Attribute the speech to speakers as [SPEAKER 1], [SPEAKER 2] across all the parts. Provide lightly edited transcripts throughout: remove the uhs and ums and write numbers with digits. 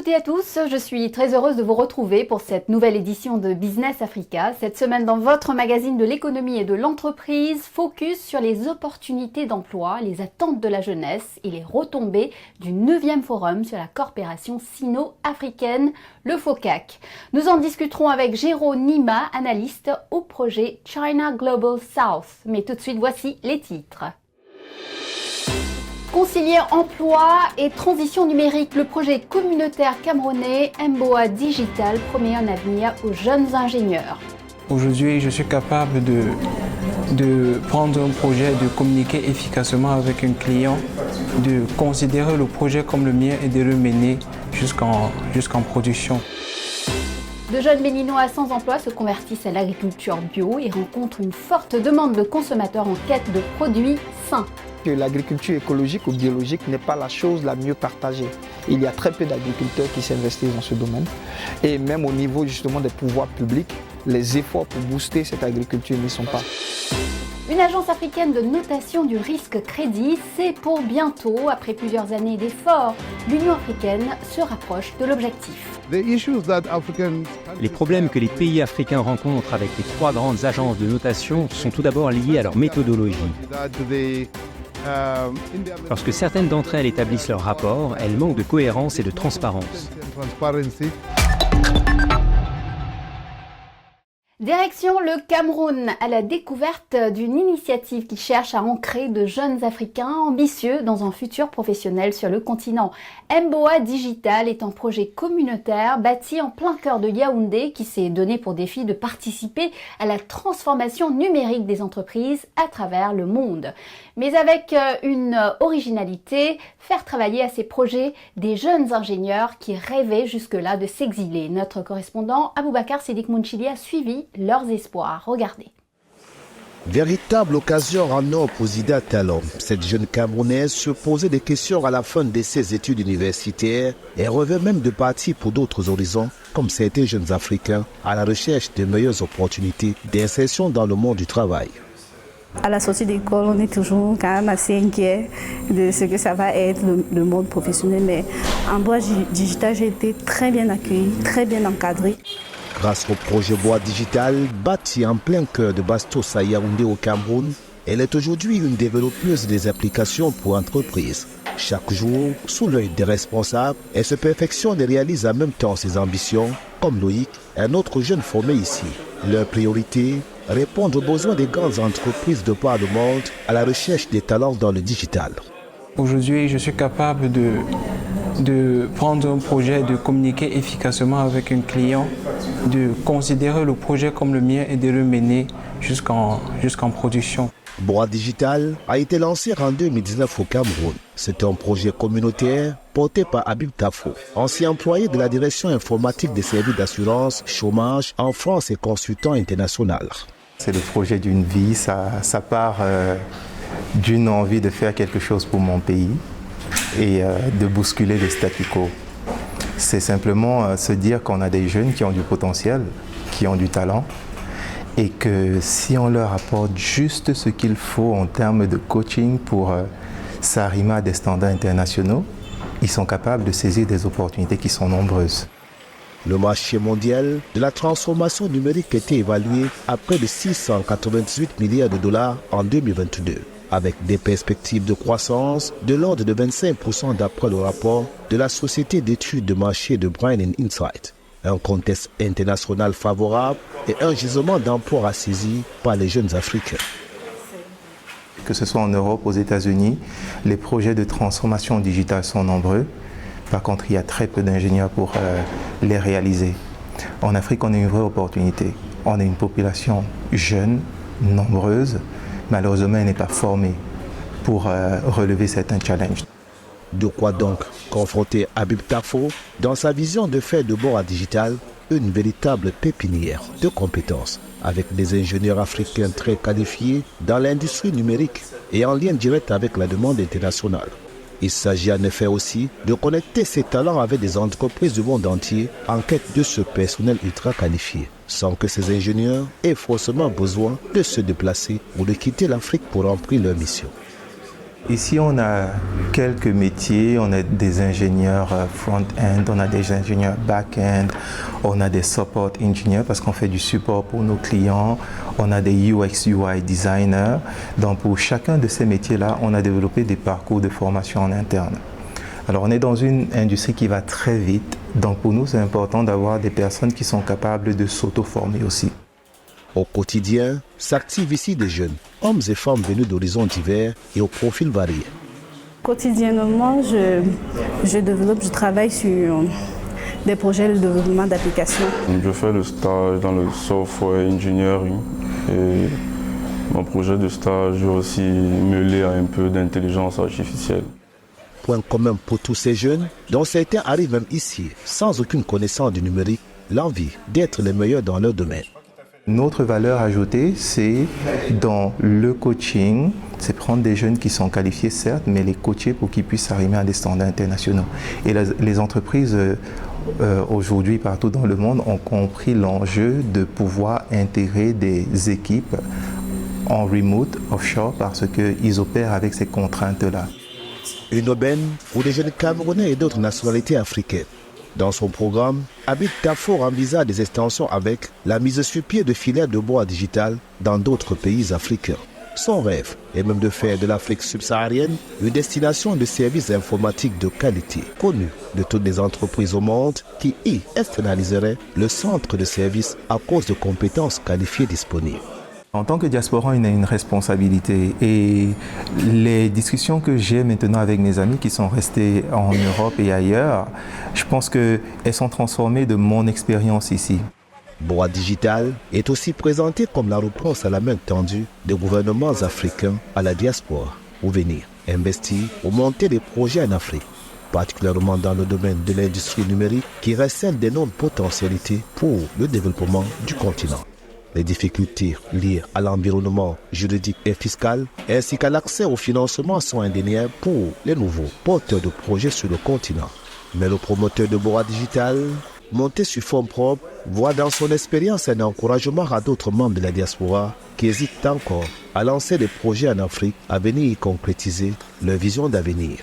[SPEAKER 1] toutes et à tous, je suis très heureuse de vous retrouver pour cette nouvelle édition de Business Africa. Cette semaine dans votre magazine de l'économie et de l'entreprise, focus sur les opportunités d'emploi, les attentes de la jeunesse et les retombées du 9e forum sur la coopération sino-africaine, le FOCAC. Nous en discuterons avec Géraud Nima, analyste au projet China Global South. Mais tout de suite, voici les titres. Concilier emploi et transition numérique, le projet communautaire camerounais Mboa Digital promet un avenir aux jeunes ingénieurs.
[SPEAKER 2] Aujourd'hui, je suis capable de prendre un projet, de communiquer efficacement avec un client, de considérer le projet comme le mien et de le mener jusqu'en production.
[SPEAKER 1] De jeunes Béninois sans emploi se convertissent à l'agriculture bio et rencontrent une forte demande de consommateurs en quête de produits sains.
[SPEAKER 3] Que l'agriculture écologique ou biologique n'est pas la chose la mieux partagée. Il y a très peu d'agriculteurs qui s'investissent dans ce domaine. Et même au niveau justement des pouvoirs publics, les efforts pour booster cette agriculture n'y sont pas.
[SPEAKER 1] Une agence africaine de notation du risque crédit, c'est pour bientôt. Après plusieurs années d'efforts, l'Union africaine se rapproche de l'objectif.
[SPEAKER 4] Les problèmes que les pays africains rencontrent avec les 3 grandes agences de notation sont tout d'abord liés à leur méthodologie. Lorsque certaines d'entre elles établissent leurs rapports, elles manquent de cohérence et de transparence.
[SPEAKER 1] Direction le Cameroun, à la découverte d'une initiative qui cherche à ancrer de jeunes Africains ambitieux dans un futur professionnel sur le continent. Mboa Digital est un projet communautaire bâti en plein cœur de Yaoundé qui s'est donné pour défi de participer à la transformation numérique des entreprises à travers le monde. Mais avec une originalité, faire travailler à ces projets des jeunes ingénieurs qui rêvaient jusque-là de s'exiler. Notre correspondant Aboubacar Sédik Mounchili a suivi leurs espoirs. Regardez.
[SPEAKER 5] Véritable occasion en or pour Zida Talon. Cette jeune Camerounaise se posait des questions à la fin de ses études universitaires et rêvait même de partir pour d'autres horizons, comme certains jeunes Africains, à la recherche de meilleures opportunités d'insertion dans le monde du travail.
[SPEAKER 6] À la sortie d'école, on est toujours quand même assez inquiet de ce que ça va être le monde professionnel. Mais en Mboa Digital, j'ai été très bien accueillie, très bien encadrée.
[SPEAKER 5] Grâce au projet Mboa Digital, bâti en plein cœur de Bastos à Yaoundé au Cameroun, elle est aujourd'hui une développeuse des applications pour entreprises. Chaque jour, sous l'œil des responsables, elle se perfectionne et réalise en même temps ses ambitions, comme Loïc, un autre jeune formé ici. Leur priorité, répondre aux besoins des grandes entreprises de par le monde à la recherche des talents dans le digital.
[SPEAKER 2] Aujourd'hui, je suis capable de prendre un projet, de communiquer efficacement avec un client, de considérer le projet comme le mien et de le mener jusqu'en production.
[SPEAKER 5] Mboa Digital a été lancé en 2019 au Cameroun. C'est un projet communautaire porté par Habib Tafo, ancien employé de la direction informatique des services d'assurance chômage en France et consultant international.
[SPEAKER 7] C'est le projet d'une vie, ça part d'une envie de faire quelque chose pour mon pays et de bousculer les statu quo. C'est simplement se dire qu'on a des jeunes qui ont du potentiel, qui ont du talent et que si on leur apporte juste ce qu'il faut en termes de coaching pour s'arrimer à des standards internationaux, ils sont capables de saisir des opportunités qui sont nombreuses.
[SPEAKER 5] Le marché mondial de la transformation numérique était évalué à près de 698 milliards de dollars en 2022, avec des perspectives de croissance de l'ordre de 25% d'après le rapport de la société d'études de marché de Brain & Insight. Un contexte international favorable et un gisement d'emplois à saisir par les jeunes Africains.
[SPEAKER 7] Que ce soit en Europe, aux États-Unis, les projets de transformation digitale sont nombreux. Par contre, il y a très peu d'ingénieurs pour les réaliser. En Afrique, on a une vraie opportunité. On a une population jeune, nombreuse. Malheureusement, elle n'est pas formée pour relever certains challenges.
[SPEAKER 5] De quoi donc confronter Habib Tafo dans sa vision de faire de Mboa Digital une véritable pépinière de compétences avec des ingénieurs africains très qualifiés dans l'industrie numérique et en lien direct avec la demande internationale. Il s'agit en effet aussi de connecter ces talents avec des entreprises du monde entier en quête de ce personnel ultra qualifié, sans que ces ingénieurs aient forcément besoin de se déplacer ou de quitter l'Afrique pour remplir leur mission.
[SPEAKER 7] Ici, on a quelques métiers, on a des ingénieurs front-end, on a des ingénieurs back-end, on a des support engineers parce qu'on fait du support pour nos clients, on a des UX, UI designers. Donc pour chacun de ces métiers-là, on a développé des parcours de formation en interne. Alors on est dans une industrie qui va très vite, donc pour nous c'est important d'avoir des personnes qui sont capables de s'auto-former aussi.
[SPEAKER 5] Au quotidien, s'activent ici des jeunes, hommes et femmes venus d'horizons divers et aux profils variés.
[SPEAKER 6] Quotidiennement, je travaille sur des projets de développement d'applications.
[SPEAKER 8] Je fais le stage dans le software engineering et mon projet de stage est aussi mêlé à un peu d'intelligence artificielle.
[SPEAKER 5] Point commun pour tous ces jeunes, dont certains arrivent même ici sans aucune connaissance du numérique, l'envie d'être les meilleurs dans leur domaine.
[SPEAKER 7] Notre valeur ajoutée, c'est dans le coaching, c'est prendre des jeunes qui sont qualifiés certes, mais les coacher pour qu'ils puissent arriver à des standards internationaux. Et les entreprises aujourd'hui partout dans le monde ont compris l'enjeu de pouvoir intégrer des équipes en remote, offshore, parce qu'ils opèrent avec ces contraintes-là.
[SPEAKER 5] Une aubaine pour les jeunes Camerounais et d'autres nationalités africaines. Dans son programme, Habit Tafour envisage des extensions avec la mise sur pied de filières de bois digital dans d'autres pays africains. Son rêve est même de faire de l'Afrique subsaharienne une destination de services informatiques de qualité, connue de toutes les entreprises au monde qui y externaliseraient le centre de services à cause de compétences qualifiées disponibles.
[SPEAKER 7] En tant que diasporan, on a une responsabilité et les discussions que j'ai maintenant avec mes amis qui sont restés en Europe et ailleurs, je pense qu'elles sont transformées de mon expérience ici.
[SPEAKER 5] Bois Digital est aussi présenté comme la réponse à la main tendue des gouvernements africains à la diaspora pour venir investir ou monter des projets en Afrique, particulièrement dans le domaine de l'industrie numérique qui recèle d'énormes potentialités pour le développement du continent. Les difficultés liées à l'environnement juridique et fiscal ainsi qu'à l'accès au financement sont indéniables pour les nouveaux porteurs de projets sur le continent. Mais le promoteur de Bois Digital, monté sur fonds propres, voit dans son expérience un encouragement à d'autres membres de la diaspora qui hésitent encore à lancer des projets en Afrique à venir y concrétiser leur vision d'avenir.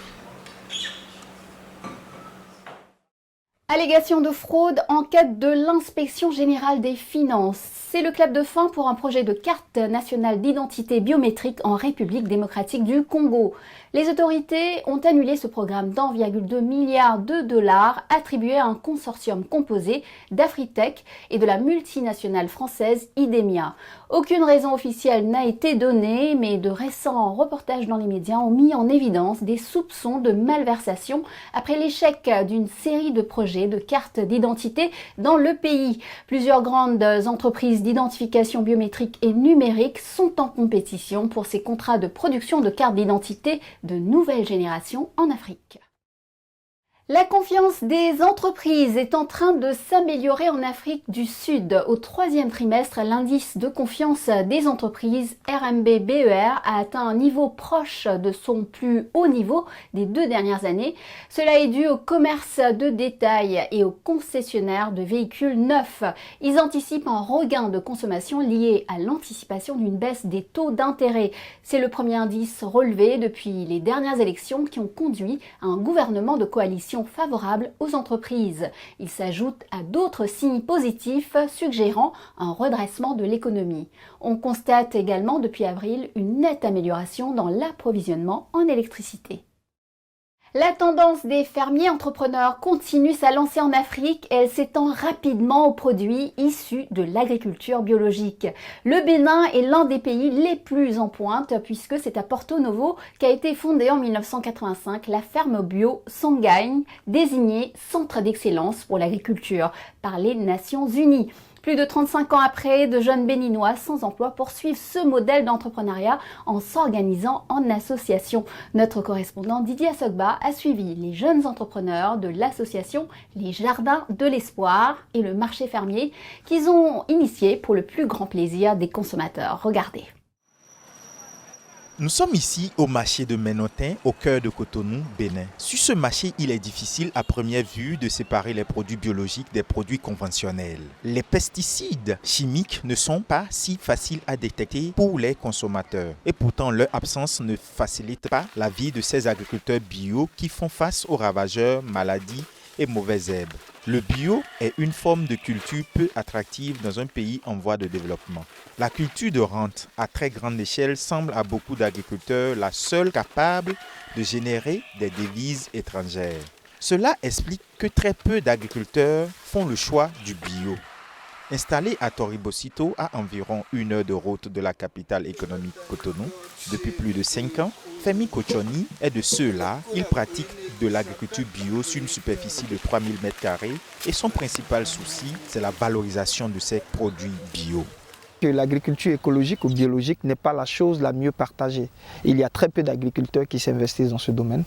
[SPEAKER 1] Allégation de fraude, enquête de l'Inspection générale des finances. C'est le clap de fin pour un projet de carte nationale d'identité biométrique en République démocratique du Congo. Les autorités ont annulé ce programme d'1,2 milliard de dollars attribué à un consortium composé d'Afritech et de la multinationale française Idemia. Aucune raison officielle n'a été donnée, mais de récents reportages dans les médias ont mis en évidence des soupçons de malversation après l'échec d'une série de projets de cartes d'identité dans le pays. Plusieurs grandes entreprises d'identification biométrique et numérique sont en compétition pour ces contrats de production de cartes d'identité de nouvelle génération en Afrique. La confiance des entreprises est en train de s'améliorer en Afrique du Sud. Au troisième trimestre, l'indice de confiance des entreprises RMB-BER a atteint un niveau proche de son plus haut niveau des 2 dernières années. Cela est dû au commerce de détail et aux concessionnaires de véhicules neufs. Ils anticipent un regain de consommation lié à l'anticipation d'une baisse des taux d'intérêt. C'est le premier indice relevé depuis les dernières élections qui ont conduit à un gouvernement de coalition favorable aux entreprises. Il s'ajoute à d'autres signes positifs suggérant un redressement de l'économie. On constate également depuis avril une nette amélioration dans l'approvisionnement en électricité. La tendance des fermiers entrepreneurs continue sa lancée en Afrique et elle s'étend rapidement aux produits issus de l'agriculture biologique. Le Bénin est l'un des pays les plus en pointe puisque c'est à Porto Novo qu'a été fondée en 1985 la ferme bio Sangagne, désignée Centre d'excellence pour l'agriculture par les Nations Unies. Plus de 35 ans après, de jeunes Béninois sans emploi poursuivent ce modèle d'entrepreneuriat en s'organisant en association. Notre correspondant Didier Assogba a suivi les jeunes entrepreneurs de l'association Les Jardins de l'Espoir et le marché fermier qu'ils ont initié pour le plus grand plaisir des consommateurs. Regardez.
[SPEAKER 9] Nous sommes ici au marché de Ménotin, au cœur de Cotonou, Bénin. Sur ce marché, il est difficile à première vue de séparer les produits biologiques des produits conventionnels. Les pesticides chimiques ne sont pas si faciles à détecter pour les consommateurs. Et pourtant, leur absence ne facilite pas la vie de ces agriculteurs bio qui font face aux ravageurs, maladies et mauvaises herbes. Le bio est une forme de culture peu attractive dans un pays en voie de développement. La culture de rente à très grande échelle semble à beaucoup d'agriculteurs la seule capable de générer des devises étrangères. Cela explique que très peu d'agriculteurs font le choix du bio. Installé à Toribosito, à environ 1 heure de route de la capitale économique Cotonou, depuis plus de 5 ans, Femi Kochoni est de ceux-là. Il pratique de l'agriculture bio sur une superficie de 3000 m² et son principal souci, c'est la valorisation de ses produits bio.
[SPEAKER 3] L'agriculture écologique ou biologique n'est pas la chose la mieux partagée. Il y a très peu d'agriculteurs qui s'investissent dans ce domaine.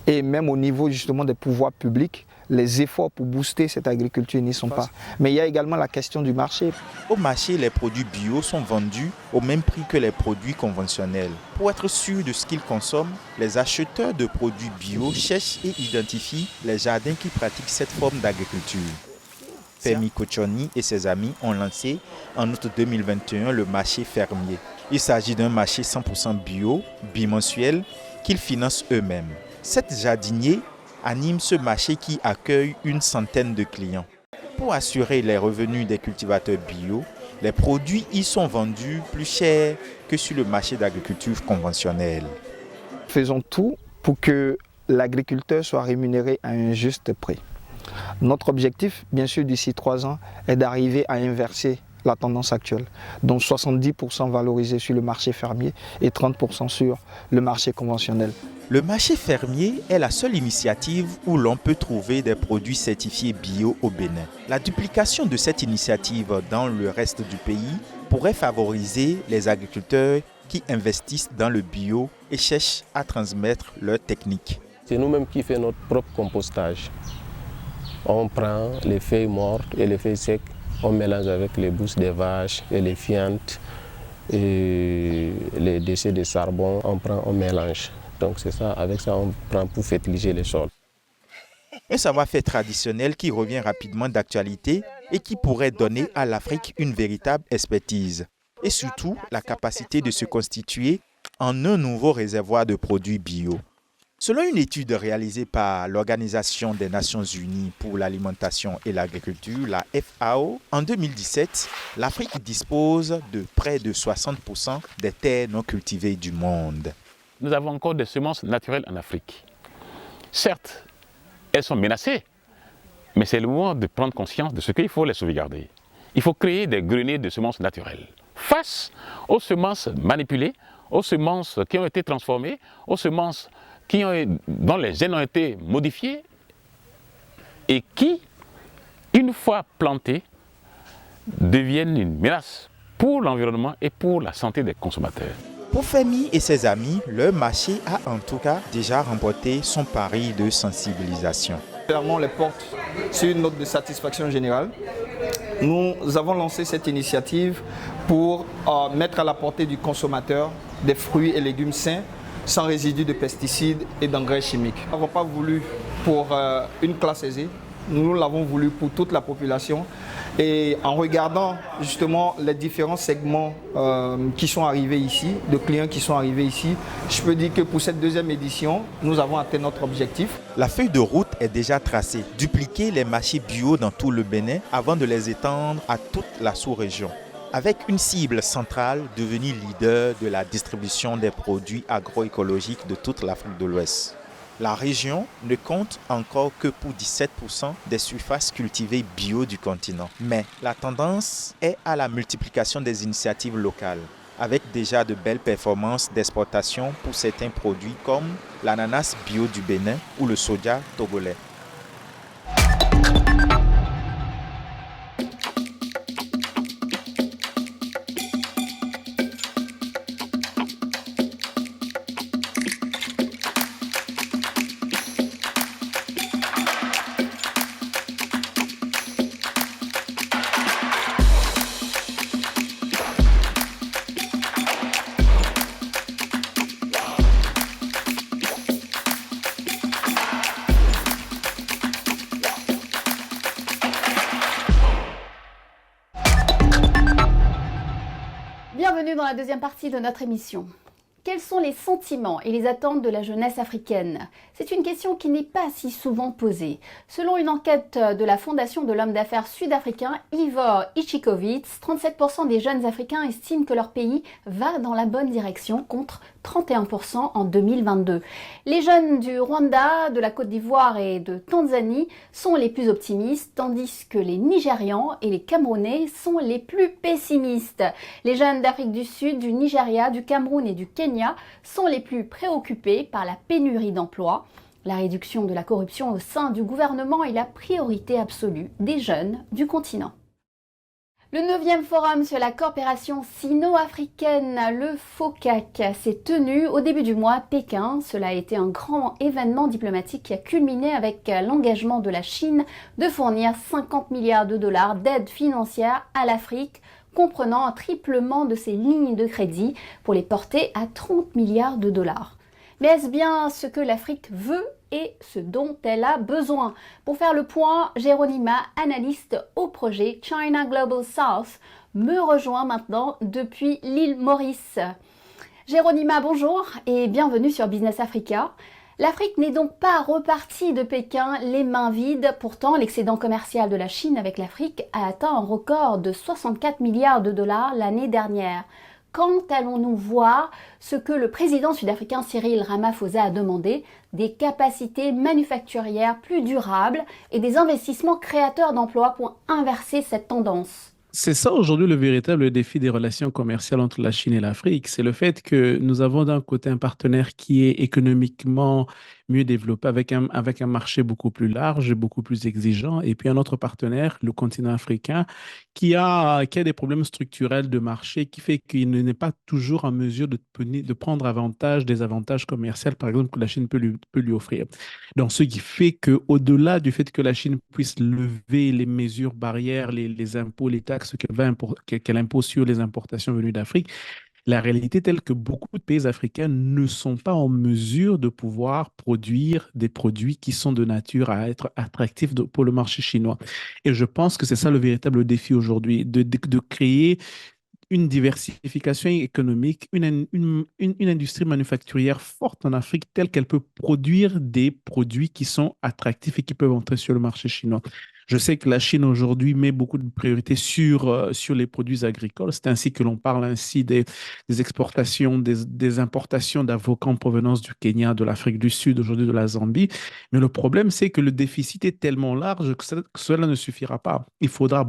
[SPEAKER 3] Et même au niveau justement des pouvoirs publics, les efforts pour booster cette agriculture n'y sont pas. Mais il y a également la question du marché.
[SPEAKER 9] Au marché, les produits bio sont vendus au même prix que les produits conventionnels. Pour être sûr de ce qu'ils consomment, les acheteurs de produits bio cherchent et identifient les jardins qui pratiquent cette forme d'agriculture. Femi Kochoni et ses amis ont lancé en août 2021 le marché fermier. Il s'agit d'un marché 100% bio, bimensuel, qu'ils financent eux-mêmes. 7 jardiniers animent ce marché qui accueille une centaine de clients. Pour assurer les revenus des cultivateurs bio, les produits y sont vendus plus chers que sur le marché d'agriculture conventionnelle.
[SPEAKER 3] Faisons tout pour que l'agriculteur soit rémunéré à un juste prix. Notre objectif, bien sûr, d'ici 3 ans, est d'arriver à inverser la tendance actuelle. Donc 70% valorisé sur le marché fermier et 30% sur le marché conventionnel.
[SPEAKER 9] Le marché fermier est la seule initiative où l'on peut trouver des produits certifiés bio au Bénin. La duplication de cette initiative dans le reste du pays pourrait favoriser les agriculteurs qui investissent dans le bio et cherchent à transmettre leurs techniques.
[SPEAKER 10] C'est nous-mêmes qui faisons notre propre compostage. On prend les feuilles mortes et les feuilles secs, on mélange avec les bousses des vaches et les fientes et les déchets de charbon, on mélange. Donc c'est ça, avec ça on prend pour fertiliser les sols.
[SPEAKER 9] Un savoir-faire traditionnel qui revient rapidement d'actualité et qui pourrait donner à l'Afrique une véritable expertise. Et surtout, la capacité de se constituer en un nouveau réservoir de produits bio. Selon une étude réalisée par l'Organisation des Nations Unies pour l'alimentation et l'agriculture, la FAO, en 2017, l'Afrique dispose de près de 60% des terres non cultivées du monde.
[SPEAKER 11] Nous avons encore des semences naturelles en Afrique. Certes, elles sont menacées, mais c'est le moment de prendre conscience de ce qu'il faut les sauvegarder. Il faut créer des greniers de semences naturelles. Face aux semences manipulées, aux semences qui ont été transformées, aux semences dont les gènes ont été modifiés et qui, une fois plantées, deviennent une menace pour l'environnement et pour la santé des consommateurs.
[SPEAKER 9] Pour Femi et ses amis, le marché a en tout cas déjà remporté son pari de sensibilisation.
[SPEAKER 3] Fermons les portes sur une note de satisfaction générale. Nous avons lancé cette initiative pour mettre à la portée du consommateur des fruits et légumes sains, sans résidus de pesticides et d'engrais chimiques. Nous n'avons pas voulu pour une classe aisée, nous l'avons voulu pour toute la population. Et en regardant justement les différents segments qui sont arrivés ici, de clients qui sont arrivés ici, je peux dire que pour cette 2e édition, nous avons atteint notre objectif.
[SPEAKER 9] La feuille de route est déjà tracée. Dupliquer les marchés bio dans tout le Bénin avant de les étendre à toute la sous-région. Avec une cible centrale devenue leader de la distribution des produits agroécologiques de toute l'Afrique de l'Ouest. La région ne compte encore que pour 17% des surfaces cultivées bio du continent. Mais la tendance est à la multiplication des initiatives locales, avec déjà de belles performances d'exportation pour certains produits comme l'ananas bio du Bénin ou le soja togolais.
[SPEAKER 1] Bienvenue dans la deuxième partie de notre émission. Quels sont les sentiments et les attentes de la jeunesse africaine? C'est une question qui n'est pas si souvent posée. Selon une enquête de la Fondation de l'homme d'affaires sud-africain Ivor Ichikowitz, 37% des jeunes Africains estiment que leur pays va dans la bonne direction contre 31% en 2022. Les jeunes du Rwanda, de la Côte d'Ivoire et de Tanzanie sont les plus optimistes, tandis que les Nigérians et les Camerounais sont les plus pessimistes. Les jeunes d'Afrique du Sud, du Nigeria, du Cameroun et du Kenya sont les plus préoccupés par la pénurie d'emplois. La réduction de la corruption au sein du gouvernement est la priorité absolue des jeunes du continent. Le 9e forum sur la coopération sino-africaine, le FOCAC, s'est tenu au début du mois à Pékin. Cela a été un grand événement diplomatique qui a culminé avec l'engagement de la Chine de fournir 50 milliards de dollars d'aide financière à l'Afrique, comprenant un triplement de ses lignes de crédit pour les porter à 30 milliards de dollars. Mais est-ce bien ce que l'Afrique veut et ce dont elle a besoin? Pour faire le point, Geronima, analyste au projet China Global South, me rejoint maintenant depuis l'île Maurice. Geronima, bonjour et bienvenue sur Business Africa. L'Afrique n'est donc pas repartie de Pékin les mains vides. Pourtant, l'excédent commercial de la Chine avec l'Afrique a atteint un record de 64 milliards de dollars l'année dernière. Quand allons-nous voir ce que le président sud-africain Cyril Ramaphosa a demandé, des capacités manufacturières plus durables et des investissements créateurs d'emplois pour inverser cette tendance?
[SPEAKER 12] C'est ça aujourd'hui le véritable défi des relations commerciales entre la Chine et l'Afrique. C'est le fait que nous avons d'un côté un partenaire qui est économiquement mieux développé avec un marché beaucoup plus large et beaucoup plus exigeant. Et puis un autre partenaire, le continent africain, qui a des problèmes structurels de marché qui fait qu'il n'est pas toujours en mesure de prendre avantage des avantages commerciaux, par exemple, que la Chine peut lui offrir. Donc, ce qui fait qu'au-delà du fait que la Chine puisse lever les mesures barrières, les impôts, les taxes qu'elle impose sur les importations venues d'Afrique, la réalité est telle que beaucoup de pays africains ne sont pas en mesure de pouvoir produire des produits qui sont de nature à être attractifs pour le marché chinois. Et je pense que c'est ça le véritable défi aujourd'hui, de créer une diversification économique, une industrie manufacturière forte en Afrique telle qu'elle peut produire des produits qui sont attractifs et qui peuvent entrer sur le marché chinois. Je sais que la Chine aujourd'hui met beaucoup de priorités sur les produits agricoles. C'est ainsi que l'on parle ainsi des exportations, des importations d'avocats en provenance du Kenya, de l'Afrique du Sud, aujourd'hui de la Zambie. Mais le problème, c'est que le déficit est tellement large que cela ne suffira pas. Il faudra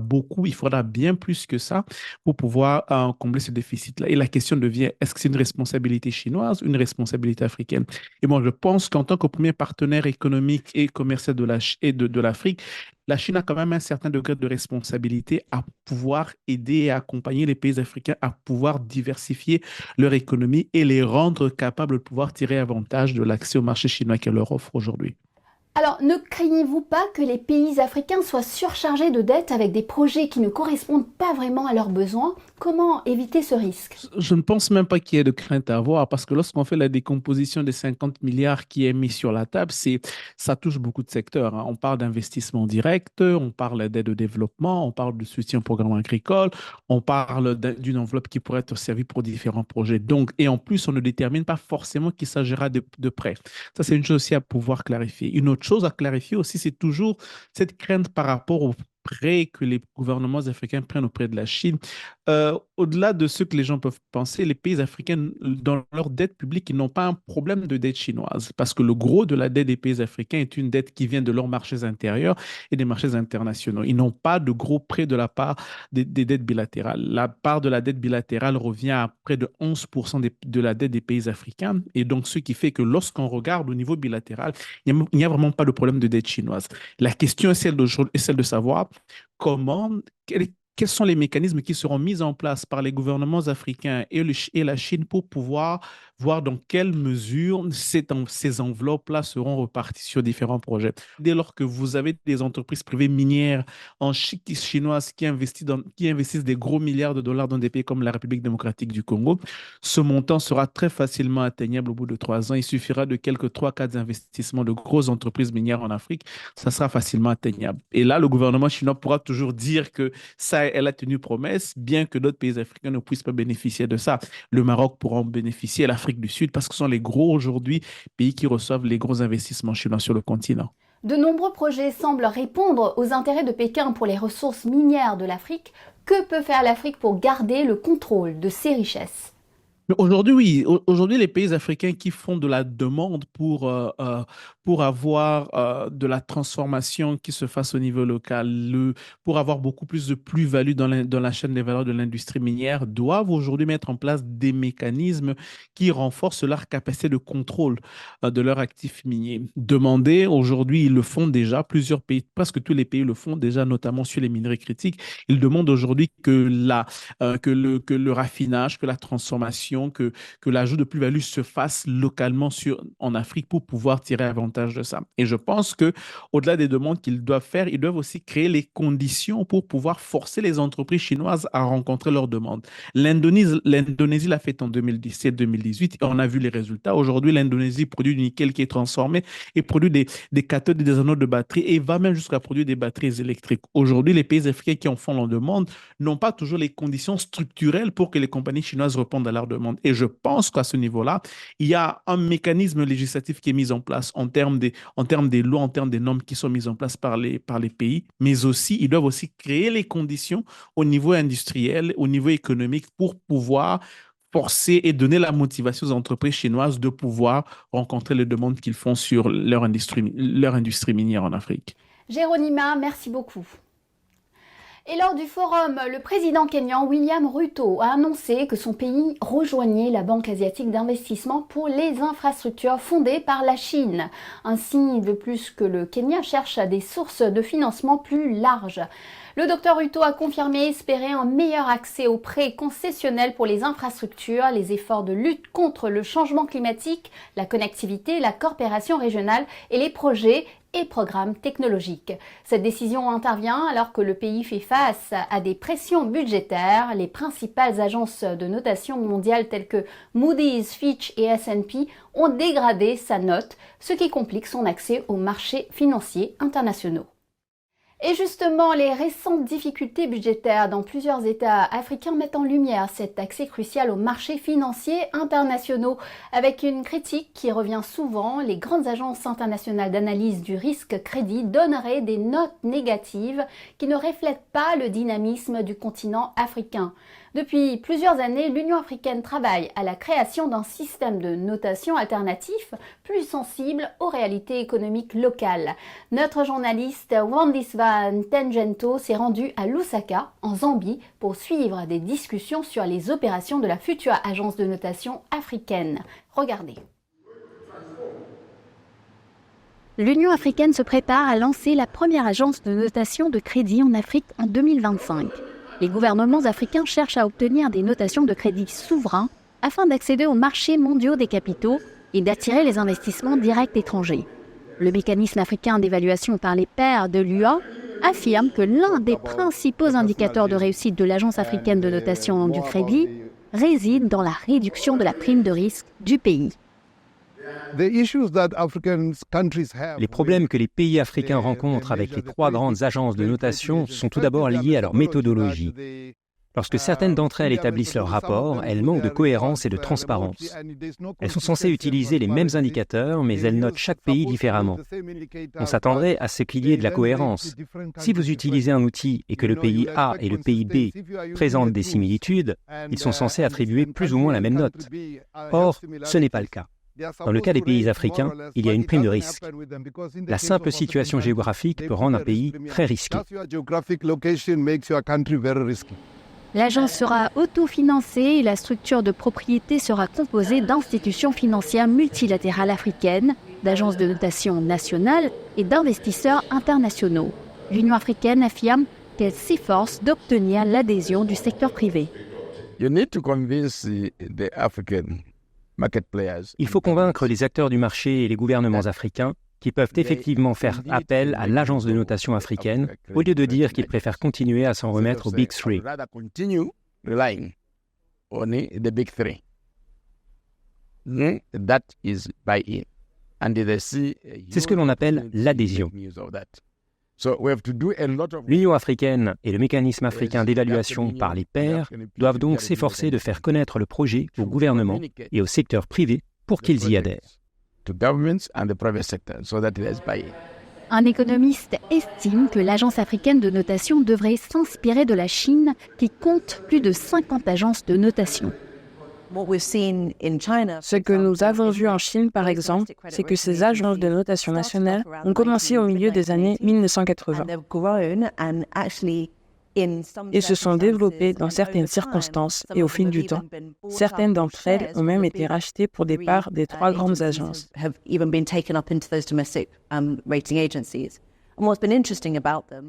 [SPEAKER 12] bien plus que ça pour pouvoir combler ce déficit-là. Et la question devient, est-ce que c'est une responsabilité chinoise ou une responsabilité africaine? Et moi, je pense qu'en tant que premier partenaire économique et commercial de l'Afrique, la Chine a quand même un certain degré de responsabilité à pouvoir aider et accompagner les pays africains à pouvoir diversifier leur économie et les rendre capables de pouvoir tirer avantage de l'accès au marché chinois qu'elle leur offre aujourd'hui.
[SPEAKER 1] Alors, ne craignez-vous pas que les pays africains soient surchargés de dettes avec des projets qui ne correspondent pas vraiment à leurs besoins? Comment éviter ce risque?
[SPEAKER 12] Je ne pense même pas qu'il y ait de crainte à avoir parce que lorsqu'on fait la décomposition des 50 milliards qui est mis sur la table, ça touche beaucoup de secteurs. On parle d'investissement direct, on parle d'aide au développement, on parle de soutien au programme agricole, on parle d'une enveloppe qui pourrait être servie pour différents projets. Donc, et en plus, on ne détermine pas forcément qu'il s'agira de prêts. Ça, c'est une chose aussi à pouvoir clarifier. Une autre chose à clarifier aussi, c'est toujours cette crainte par rapport aux prêts que les gouvernements africains prennent auprès de la Chine. Au-delà de ce que les gens peuvent penser, les pays africains, dans leur dette publique, ils n'ont pas un problème de dette chinoise parce que le gros de la dette des pays africains est une dette qui vient de leurs marchés intérieurs et des marchés internationaux. Ils n'ont pas de gros prêts de la part des dettes bilatérales. La part de la dette bilatérale revient à près de 11% de la dette des pays africains. Et donc, ce qui fait que lorsqu'on regarde au niveau bilatéral, il n'y a vraiment pas de problème de dette chinoise. La question est celle de savoir quels sont les mécanismes qui seront mis en place par les gouvernements africains et la Chine pour pouvoir voir dans quelle mesure ces enveloppes-là seront reparties sur différents projets. Dès lors que vous avez des entreprises privées minières chinoises qui investissent des gros milliards de dollars dans des pays comme la République démocratique du Congo, ce montant sera très facilement atteignable au bout de 3 ans. Il suffira de quelques 3-4 investissements de grosses entreprises minières en Afrique, ça sera facilement atteignable. Et là, le gouvernement chinois pourra toujours dire que ça elle a tenu promesse, bien que d'autres pays africains ne puissent pas bénéficier de ça. Le Maroc pourra en bénéficier, l'Afrique du Sud, parce que ce sont les gros aujourd'hui pays qui reçoivent les gros investissements chinois sur le continent.
[SPEAKER 1] De nombreux projets semblent répondre aux intérêts de Pékin pour les ressources minières de l'Afrique. Que peut faire l'Afrique pour garder le contrôle de ses richesses ?
[SPEAKER 12] Mais aujourd'hui, oui. Aujourd'hui, les pays africains qui font de la demande pour avoir de la transformation qui se fasse au niveau local, pour avoir beaucoup plus de plus-value dans la chaîne des valeurs de l'industrie minière, doivent aujourd'hui mettre en place des mécanismes qui renforcent leur capacité de contrôle de leurs actifs miniers. Demander, aujourd'hui, ils le font déjà. Plusieurs pays, presque tous les pays le font déjà, notamment sur les minerais critiques. Ils demandent aujourd'hui que le raffinage, que la transformation, que l'ajout de plus-value se fasse localement en Afrique pour pouvoir tirer avantage de ça. Et je pense qu'au-delà des demandes qu'ils doivent faire, ils doivent aussi créer les conditions pour pouvoir forcer les entreprises chinoises à rencontrer leurs demandes. L'Indonésie l'a fait en 2017-2018 et on a vu les résultats. Aujourd'hui, l'Indonésie produit du nickel qui est transformé et produit des cathodes et des anodes de batterie et va même jusqu'à produire des batteries électriques. Aujourd'hui, les pays africains qui en font leur demande n'ont pas toujours les conditions structurelles pour que les compagnies chinoises répondent à leurs demandes. Et je pense qu'à ce niveau-là, il y a un mécanisme législatif qui est mis en place en termes des lois, en termes des normes qui sont mises en place par les pays, mais aussi, ils doivent aussi créer les conditions au niveau industriel, au niveau économique pour pouvoir forcer et donner la motivation aux entreprises chinoises de pouvoir rencontrer les demandes qu'ils font sur leur industrie minière en Afrique.
[SPEAKER 1] Géronima, merci beaucoup. Et lors du forum, le président kényan William Ruto a annoncé que son pays rejoignait la Banque asiatique d'investissement pour les infrastructures fondée par la Chine. Un signe de plus que le Kenya cherche à des sources de financement plus larges. Le Dr Ruto a confirmé espérer un meilleur accès aux prêts concessionnels pour les infrastructures, les efforts de lutte contre le changement climatique, la connectivité, la coopération régionale et les projets et programmes technologiques. Cette décision intervient alors que le pays fait face à des pressions budgétaires. Les principales agences de notation mondiales telles que Moody's, Fitch et S&P ont dégradé sa note, ce qui complique son accès aux marchés financiers internationaux. Et justement, les récentes difficultés budgétaires dans plusieurs États africains mettent en lumière cet accès crucial aux marchés financiers internationaux. Avec une critique qui revient souvent, les grandes agences internationales d'analyse du risque crédit donneraient des notes négatives qui ne reflètent pas le dynamisme du continent africain. Depuis plusieurs années, l'Union africaine travaille à la création d'un système de notation alternatif plus sensible aux réalités économiques locales. Notre journaliste Wandiswa Tengento s'est rendu à Lusaka, en Zambie, pour suivre des discussions sur les opérations de la future agence de notation africaine. Regardez.
[SPEAKER 13] L'Union africaine se prépare à lancer la première agence de notation de crédit en Afrique en 2025. Les gouvernements africains cherchent à obtenir des notations de crédit souverains afin d'accéder aux marchés mondiaux des capitaux et d'attirer les investissements directs étrangers. Le mécanisme africain d'évaluation par les pairs de l'UA affirme que l'un des principaux indicateurs de réussite de l'Agence africaine de notation du crédit réside dans la réduction de la prime de risque du pays.
[SPEAKER 4] Les problèmes que les pays africains rencontrent avec les trois grandes agences de notation sont tout d'abord liés à leur méthodologie. Lorsque certaines d'entre elles établissent leurs rapports, elles manquent de cohérence et de transparence. Elles sont censées utiliser les mêmes indicateurs, mais elles notent chaque pays différemment. On s'attendrait à ce qu'il y ait de la cohérence. Si vous utilisez un outil et que le pays A et le pays B présentent des similitudes, ils sont censés attribuer plus ou moins la même note. Or, ce n'est pas le cas. Dans le cas des pays africains, il y a une prime de risque. La simple situation géographique peut rendre un pays très risqué.
[SPEAKER 13] L'agence sera autofinancée et la structure de propriété sera composée d'institutions financières multilatérales africaines, d'agences de notation nationales et d'investisseurs internationaux. L'Union africaine affirme qu'elle s'efforce d'obtenir l'adhésion du secteur privé.
[SPEAKER 4] Il faut convaincre les acteurs du marché et les gouvernements africains qui peuvent effectivement faire appel à l'agence de notation africaine au lieu de dire qu'ils préfèrent continuer à s'en remettre aux Big Three. C'est ce que l'on appelle l'adhésion. L'Union africaine et le mécanisme africain d'évaluation par les pairs doivent donc s'efforcer de faire connaître le projet au gouvernement et au secteur privé pour qu'ils y adhèrent.
[SPEAKER 13] Un économiste estime que l'Agence africaine de notation devrait s'inspirer de la Chine, qui compte plus de 50 agences de notation.
[SPEAKER 14] Ce que nous avons vu en Chine, par exemple, c'est que ces agences de notation nationale ont commencé au milieu des années 1980 et se sont développées dans certaines circonstances et au fil du temps. Certaines d'entre elles ont même été rachetées pour des parts des 3 grandes agences.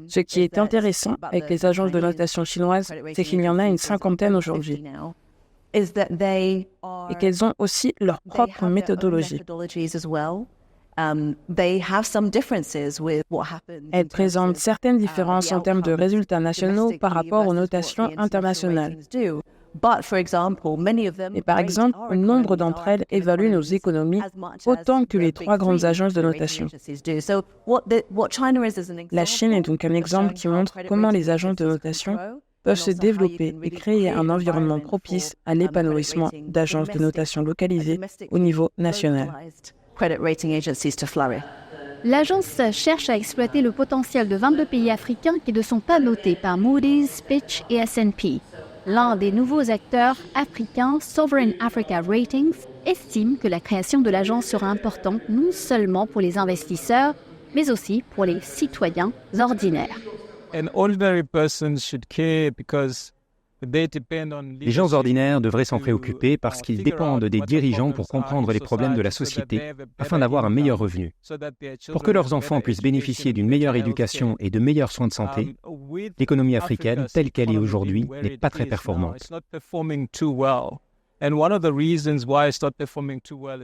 [SPEAKER 14] Ce qui est intéressant avec les agences de notation chinoises, c'est qu'il y en a une 50aine aujourd'hui et qu'elles ont aussi leur propre méthodologie. Elles présentent certaines différences en termes de résultats nationaux par rapport aux notations internationales. Et par exemple, nombre d'entre elles évaluent nos économies autant que les 3 grandes agences de notation. La Chine est donc un exemple qui montre comment les agences de notation peuvent se développer et créer un environnement propice à l'épanouissement d'agences de notation localisées au niveau national.
[SPEAKER 13] L'agence cherche à exploiter le potentiel de 22 pays africains qui ne sont pas notés par Moody's, Fitch et S&P. L'un des nouveaux acteurs africains, Sovereign Africa Ratings, estime que la création de l'agence sera importante non seulement pour les investisseurs, mais aussi pour les citoyens ordinaires.
[SPEAKER 4] Les gens ordinaires devraient s'en préoccuper parce qu'ils dépendent des dirigeants pour comprendre les problèmes de la société afin d'avoir un meilleur revenu. Pour que leurs enfants puissent bénéficier d'une meilleure éducation et de meilleurs soins de santé, l'économie africaine, telle qu'elle est aujourd'hui, n'est pas très performante.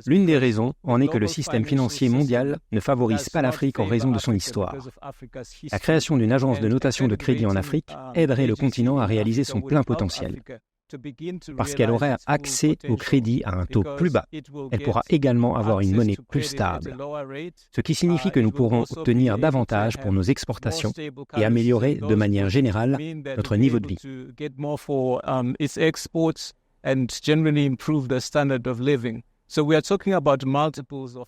[SPEAKER 4] L'une des raisons en est que le système financier mondial ne favorise pas l'Afrique en raison de son histoire. La création d'une agence de notation de crédit en Afrique aiderait le continent à réaliser son plein potentiel. Parce qu'elle aurait accès au crédit à un taux plus bas, elle pourra également avoir une monnaie plus stable, ce qui signifie que nous pourrons obtenir davantage pour nos exportations et améliorer de manière générale notre niveau de vie.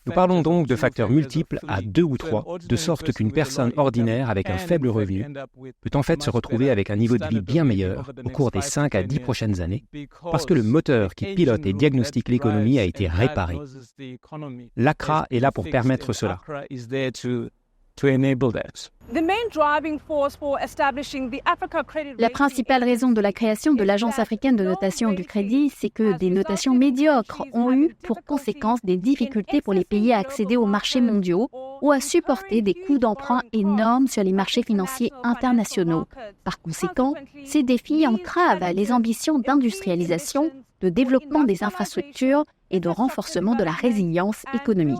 [SPEAKER 4] Nous parlons donc de facteurs multiples à 2 ou 3, de sorte qu'une personne ordinaire avec un faible revenu peut en fait se retrouver avec un niveau de vie bien meilleur au cours des 5 à 10 prochaines années, parce que le moteur qui pilote et diagnostique l'économie a été réparé. L'ACRA est là pour permettre cela.
[SPEAKER 13] La principale raison de la création de l'Agence africaine de notation du crédit, c'est que des notations médiocres ont eu pour conséquence des difficultés pour les pays à accéder aux marchés mondiaux ou à supporter des coûts d'emprunt énormes sur les marchés financiers internationaux. Par conséquent, ces défis entravent les ambitions d'industrialisation, de développement des infrastructures et de renforcement de la résilience économique.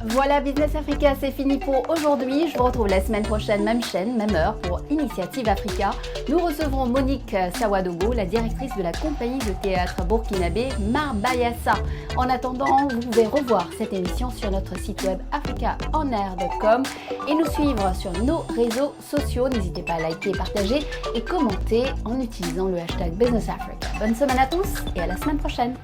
[SPEAKER 1] Voilà, Business Africa, c'est fini pour aujourd'hui. Je vous retrouve la semaine prochaine, même chaîne, même heure, pour Initiative Africa. Nous recevrons Monique Sawadogo, la directrice de la compagnie de théâtre burkinabé Marbayassa. En attendant, vous pouvez revoir cette émission sur notre site web africaonair.com et nous suivre sur nos réseaux sociaux. N'hésitez pas à liker, partager et commenter en utilisant le hashtag Business Africa. Bonne semaine à tous et à la semaine prochaine.